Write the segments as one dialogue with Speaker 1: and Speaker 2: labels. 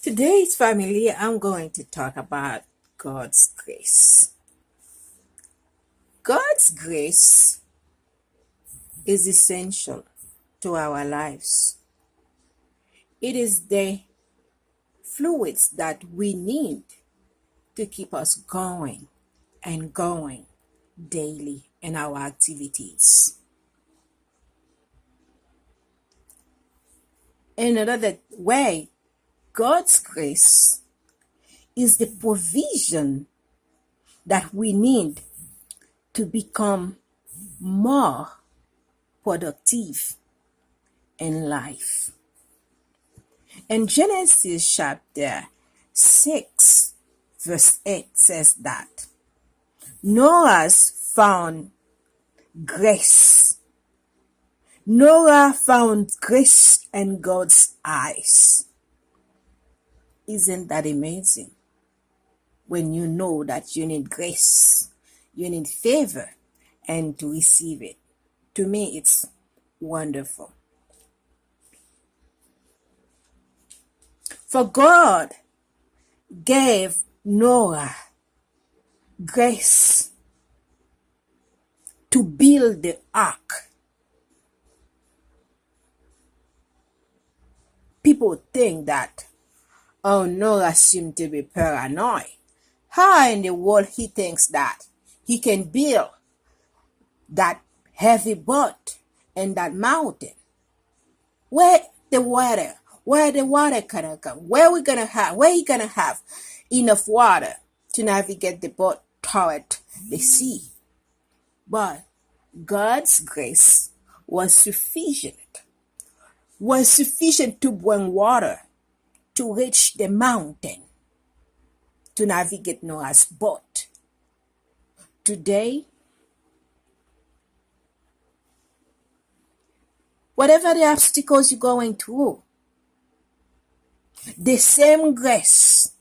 Speaker 1: Today's family, I'm going to talk about God's grace. God's grace is essential to our lives. It is the fluids that we need to keep us going and going daily in our activities. In another way, God's grace is the provision that we need to become more productive in life. In Genesis chapter 6, verse 8 says that Noah's found grace. Noah found grace in God's eyes. Isn't that amazing? When you know that you need grace, you need favor, and to receive it. To me, it's wonderful. For God gave Noah grace to build the ark. People think that, oh, Noah seemed to be paranoid. How in the world he thinks that he can build that heavy boat in that mountain? Where the water gonna come? Where he gonna have enough water to navigate the boat toward the sea? But God's grace was sufficient to bring water to reach the mountain to navigate Noah's boat. Today, whatever the obstacles you're going through, the same grace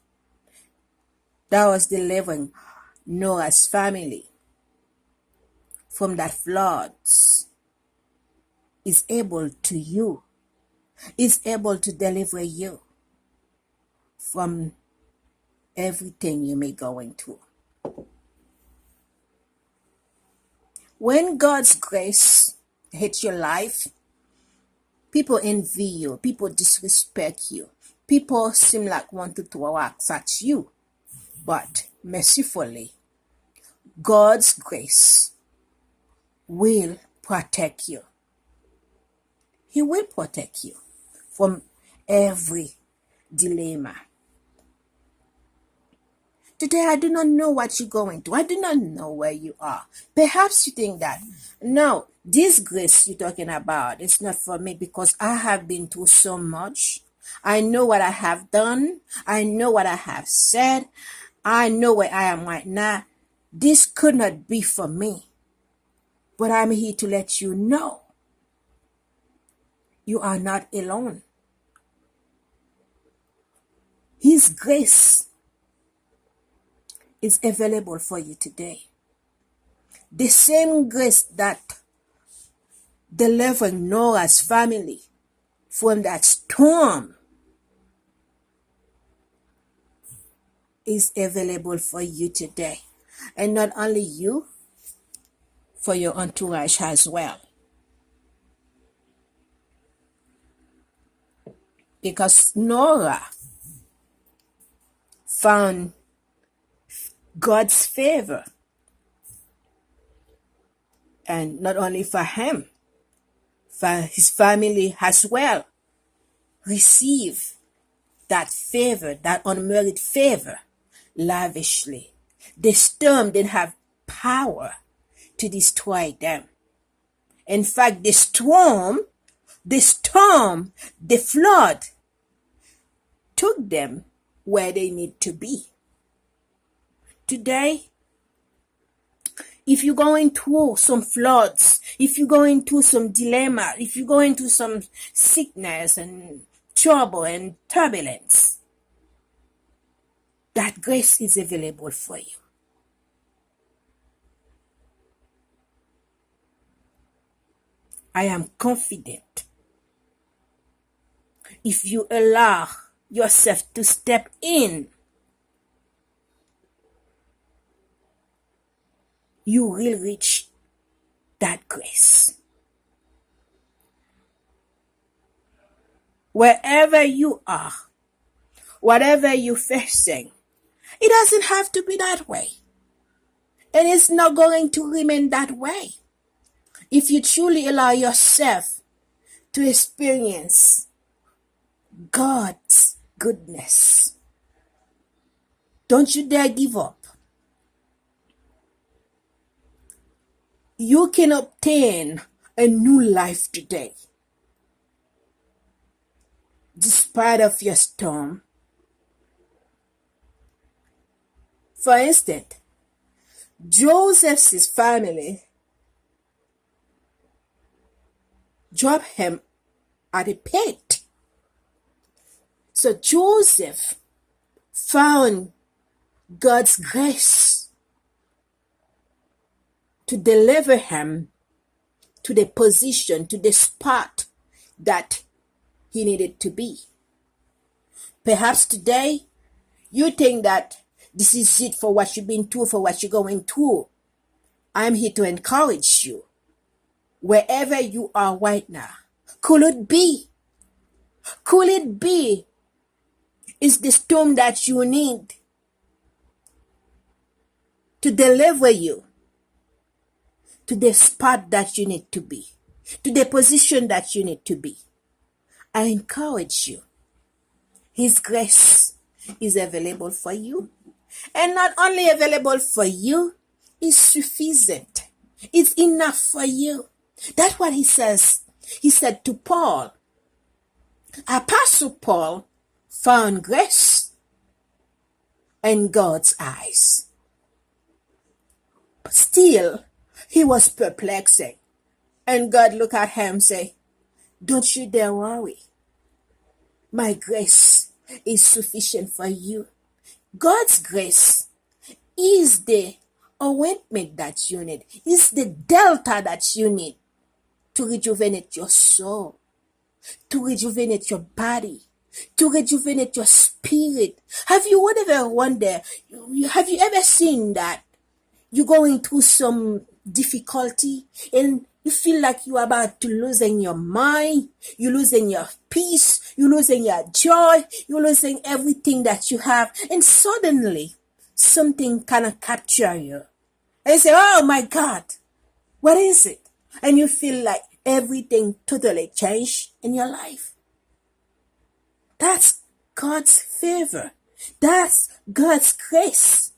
Speaker 1: that was delivering Noah's family from that floods is able to deliver you from everything you may going through. When God's grace hits your life, people envy you, people disrespect you, people seem like want to throw rocks at you. But mercifully, God's grace will protect you. He will protect you from every dilemma. Today, I do not know what you're going through. I do not know where you are. Perhaps you think that, no, this grace you're talking about is not for me because I have been through so much. I know what I have done. I know what I have said. I know where I am right now. This could not be for me. But I'm here to let you know you are not alone. His grace is available for you today. The same grace that delivered Noah's family from that storm is available for you today. And not only you, for your entourage as well. Because Noah found God's favor. And not only for him, for his family as well. Receive that favor, that unmerited favor, lavishly. The storm didn't have power to destroy them. In fact, the flood took them where they need to be. Today, if you're going through some floods, if you're going through some dilemma, if you're going through some sickness and trouble and turbulence, that grace is available for you. I am confident if you allow yourself to step in, you will reach that grace. Wherever you are, whatever you're facing, it doesn't have to be that way. And it's not going to remain that way. If you truly allow yourself to experience God's goodness, don't you dare give up. You can obtain a new life today. Despite of your storm. For instance, Joseph's family dropped him at a pit. So Joseph found God's grace to deliver him to the position, to the spot that he needed to be. Perhaps today you think that this is it for what you've been through, for what you're going through. I'm here to encourage you. Wherever you are right now, could it be? Could it be? Is the storm that you need to deliver you to the spot that you need to be, to the position that you need to be? I encourage you. His grace is available for you. And not only available for you, it's sufficient. It's enough for you. That's what he says. He said to Paul, Apostle Paul found grace in God's eyes. But still, he was perplexing. And God looked at him and said, don't you dare worry. My grace is sufficient for you. God's grace is the ointment that you need. Is the delta that you need to rejuvenate your soul, to rejuvenate your body, to rejuvenate your spirit. Have you ever wondered, have you ever seen that you're going through some difficulty and you feel like you're about to losing your mind, you're losing your peace, you're losing your joy, you're losing everything that you have, and suddenly something kind of capture you. And you say, oh my God, what is it? And you feel like everything totally changed in your life. That's God's favor. That's God's grace.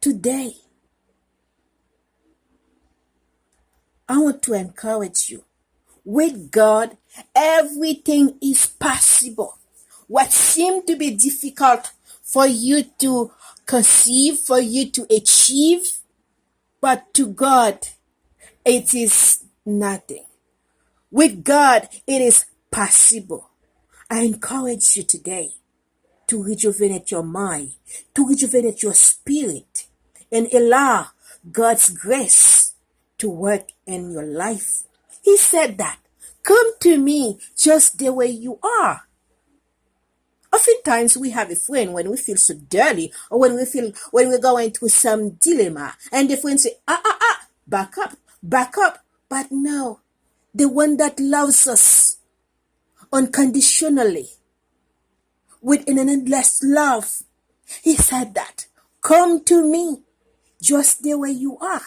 Speaker 1: Today, I want to encourage you. With God, everything is possible. What seemed to be difficult for you to conceive, for you to achieve, but to God, it is nothing. With God, it is possible. I encourage you today to rejuvenate your mind, to rejuvenate your spirit, and allow God's grace to work in your life. He said that, come to me just the way you are. Oftentimes we have a friend when we feel so dirty, or when we're going through some dilemma, and the friend say, back up. But no, the one that loves us unconditionally, with an endless love, he said that, come to me just the way you are.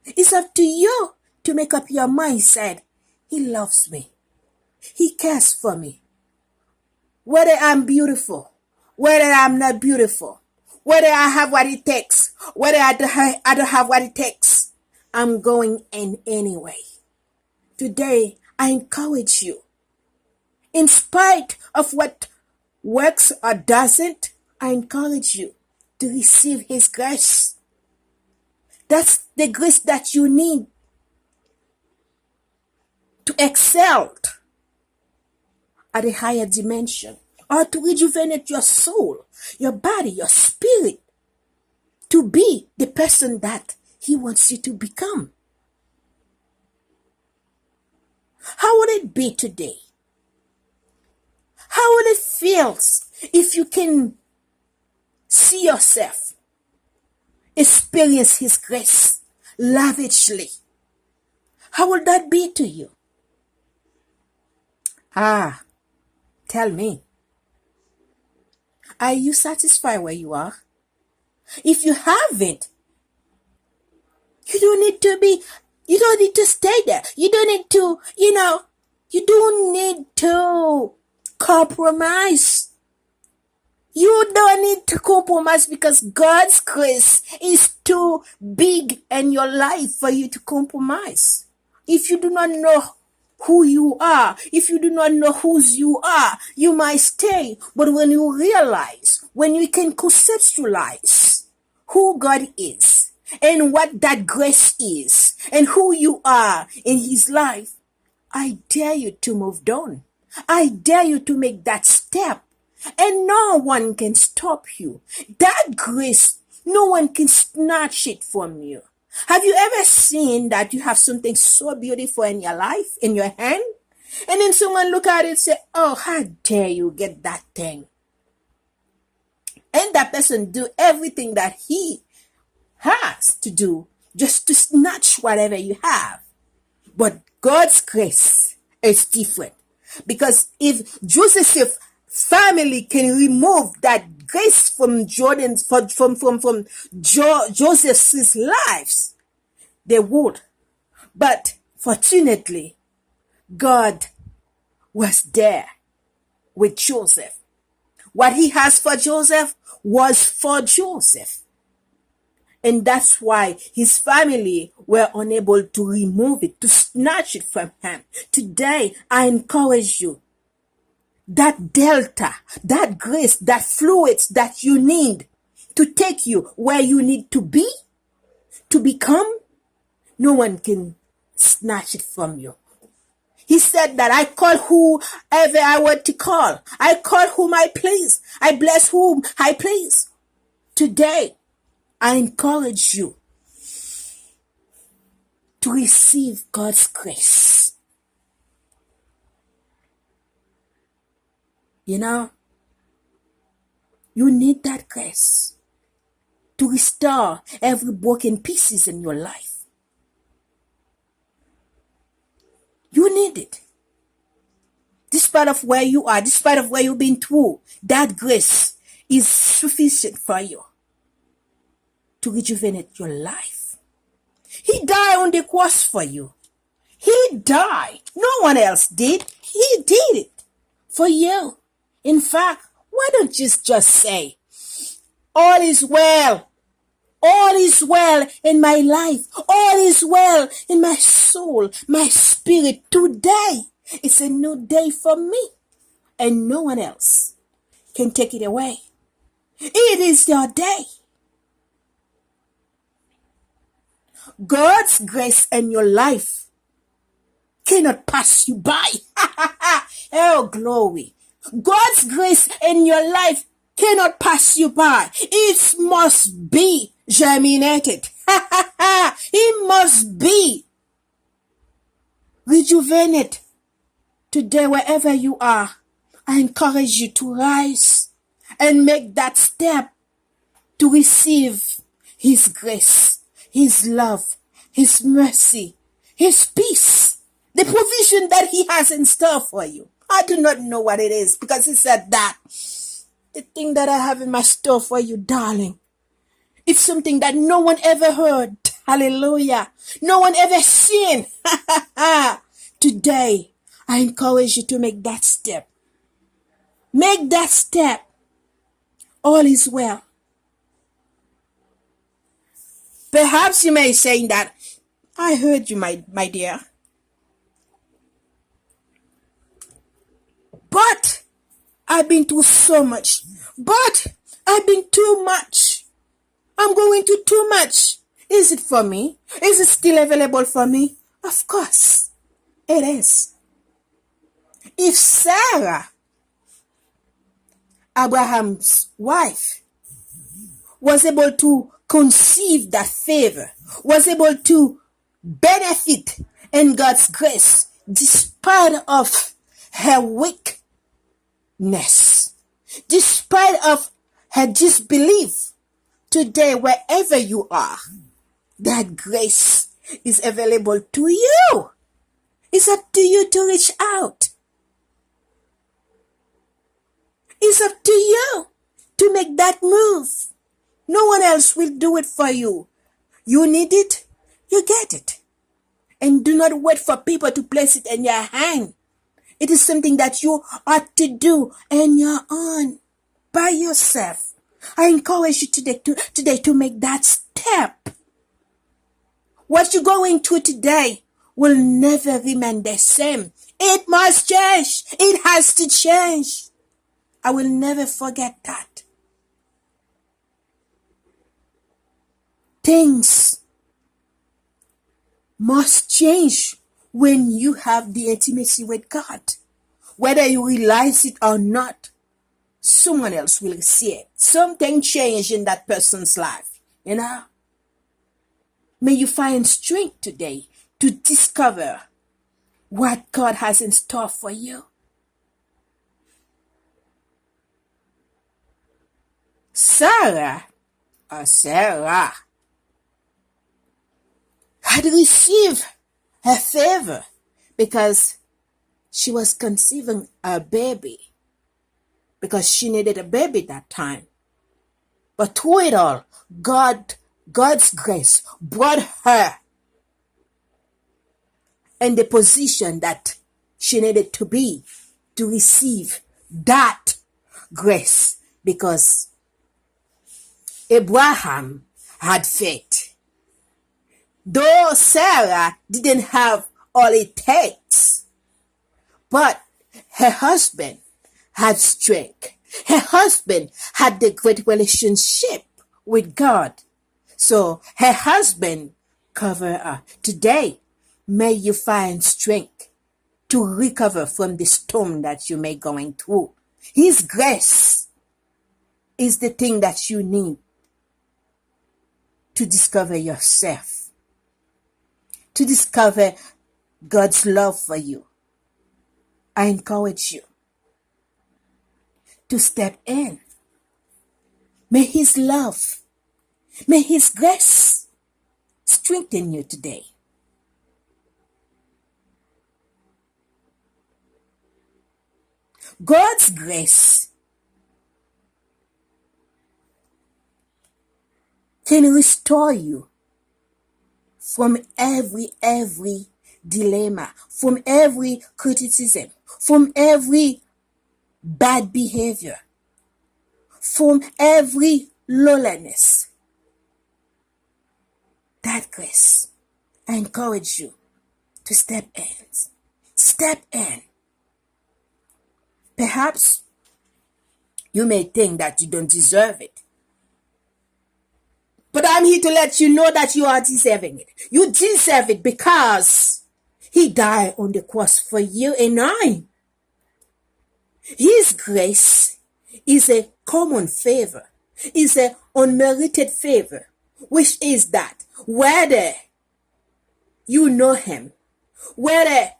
Speaker 1: It's up to you to make up your mind. Said, he loves me. He cares for me. Whether I'm beautiful, whether I'm not beautiful, whether I have what it takes, whether I don't have what it takes, I'm going in anyway. Today, I encourage you. In spite of what works or doesn't, I encourage you to receive his grace. That's the grace that you need to excel at a higher dimension, or to rejuvenate your soul, your body, your spirit, to be the person that he wants you to become. How would it be today How will it feel if you can see yourself experience his grace lavishly? How will that be to you? Tell me. Are you satisfied where you are? If you haven't, you don't need to stay there. You don't need to, you don't need to compromise. You don't need to compromise because God's grace is too big in your life for you to compromise. If you do not know who you are, if you do not know whose you are, you might stay. But when you realize, when you can conceptualize who God is and what that grace is and who you are in his life, I dare you to move on. I dare you to make that step. And no one can stop you. That grace, no one can snatch it from you. Have you ever seen that you have something so beautiful in your life, in your hand? And then someone look at it and say, oh, how dare you get that thing? And that person do everything that he has to do just to snatch whatever you have. But God's grace is different. Because if Joseph's family can remove that grace from Joseph's lives, they would. But fortunately, God was there with Joseph. What he has for Joseph was for Joseph. And that's why his family were unable to remove it, to snatch it from him. Today, I encourage you, that delta, that grace, that fluids that you need to take you where you need to be, to become, no one can snatch it from you. He said that I call whoever I want to call. I call whom I please. I bless whom I please. Today, I encourage you to receive God's grace. You need that grace to restore every broken pieces in your life. You need it. Despite of where you are, despite of where you've been through, that grace is sufficient for you to rejuvenate your life. He died on the cross for you. He died. No one else did. He did it for you. In fact, why don't you just say, all is well. All is well in my life. All is well in my soul, my spirit. Today is a new day for me. And no one else can take it away. It is your day. God's grace in your life cannot pass you by. Oh, glory. God's grace in your life cannot pass you by. It must be germinated. It must be rejuvenated. Today, wherever you are, I encourage you to rise and make that step to receive his grace, his love, his mercy, his peace, the provision that he has in store for you. I do not know what it is, because he said that the thing that I have in my store for you, darling, it's something that no one ever heard. Hallelujah. No one ever seen. Today, I encourage you to make that step. Make that step. All is well. Perhaps you may say that, I heard you, my dear. But I've been through so much. But I've been too much. I'm going through too much. Is it for me? Is it still available for me? Of course, it is. If Sarah, Abraham's wife, was able to conceive that favor, was able to benefit in God's grace, despite of her weak Despite of her disbelief, today, wherever you are, that grace is available to you. It's up to you to reach out. It's up to you to make that move. No one else will do it for you. You need it, you get it. And do not wait for people to place it in your hand. It is something that you ought to do on your own, by yourself. I encourage you today to make that step. What you're going through today will never remain the same. It must change. It has to change. I will never forget that. Things must change when you have the intimacy with God. Whether you realize it or not, someone else will see it. Something changed in that person's life, May you find strength today to discover what God has in store for you. Sarah had received her favor because she was conceiving a baby, because she needed a baby that time. But through it all, God's grace brought her in the position that she needed to be to receive that grace, because Abraham had faith. Though Sarah didn't have all it takes, but her husband had strength. Her husband had the great relationship with God. So her husband covered her. Today, may you find strength to recover from the storm that you may be going through. His grace is the thing that you need to discover yourself, to discover God's love for you. I encourage you to step in. May His love, may His grace strengthen you today. God's grace can restore you from every dilemma, from every criticism, from every bad behavior, from every lowliness. That grace, I encourage you to step in. Step in. Perhaps you may think that you don't deserve it. But I'm here to let you know that you are deserving it. You deserve it because He died on the cross for you and I. His grace is a common favor, is an unmerited favor, which is that whether you know Him, whether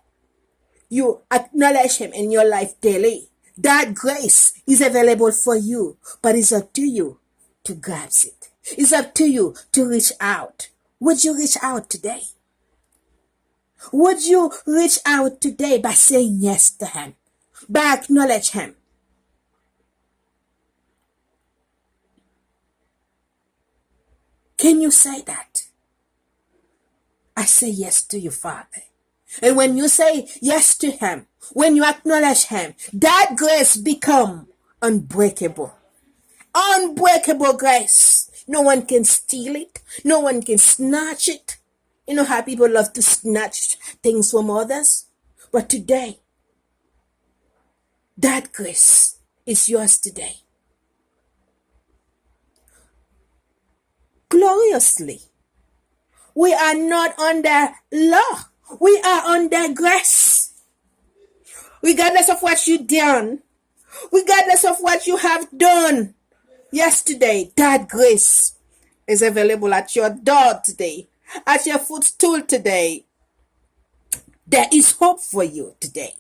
Speaker 1: you acknowledge Him in your life daily, that grace is available for you, but it's up to you to grasp it. It's up to you to reach out. Would you reach out today? Would you reach out today by saying yes to Him, by acknowledging Him? Can you say that? I say yes to you, Father. And when you say yes to Him, when you acknowledge Him, that grace become unbreakable. Unbreakable grace. No one can steal it. No one can snatch it. You know how people love to snatch things from others? But today, that grace is yours today. Gloriously. We are not under law. We are under grace. Regardless of what you've done, regardless of what you have done yesterday, that grace is available at your door today, at your footstool today. There is hope for you today.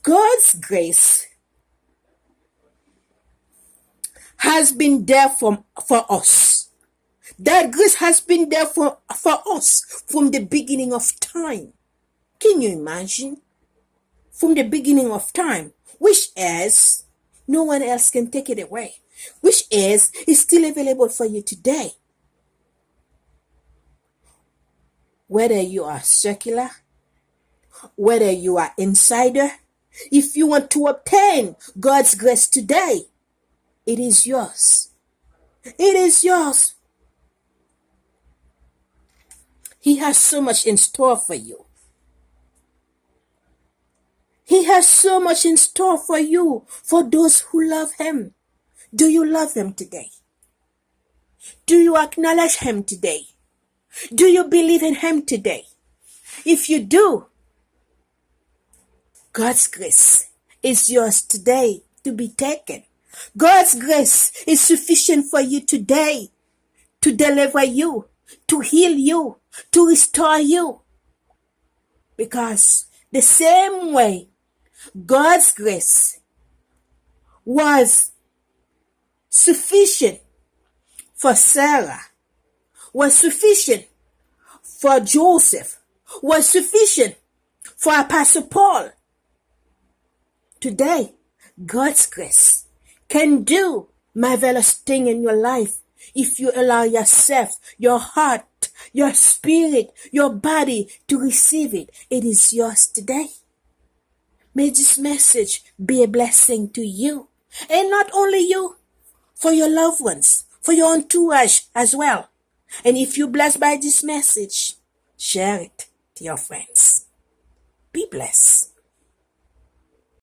Speaker 1: God's grace has been there for us. That grace has been there for us from the beginning of time. Can you imagine? From the beginning of time, which is no one else can take it away, which is still available for you today. Whether you are secular, whether you are insider, if you want to obtain God's grace today, it is yours. It is yours. He has so much in store for you. He has so much in store for you, for those who love him. Do you love him today? Do you acknowledge him today? Do you believe in him today? If you do, God's grace is yours today to be taken. God's grace is sufficient for you today to deliver you, to heal you, to restore you. Because the same way God's grace was sufficient for Sarah, was sufficient for Joseph, was sufficient for Apostle Paul. Today, God's grace can do marvelous things in your life if you allow yourself, your heart, your spirit, your body to receive it. It is yours today. May this message be a blessing to you, and not only you, for your loved ones, for your entourage as well. And if you're blessed by this message, share it to your friends. Be blessed.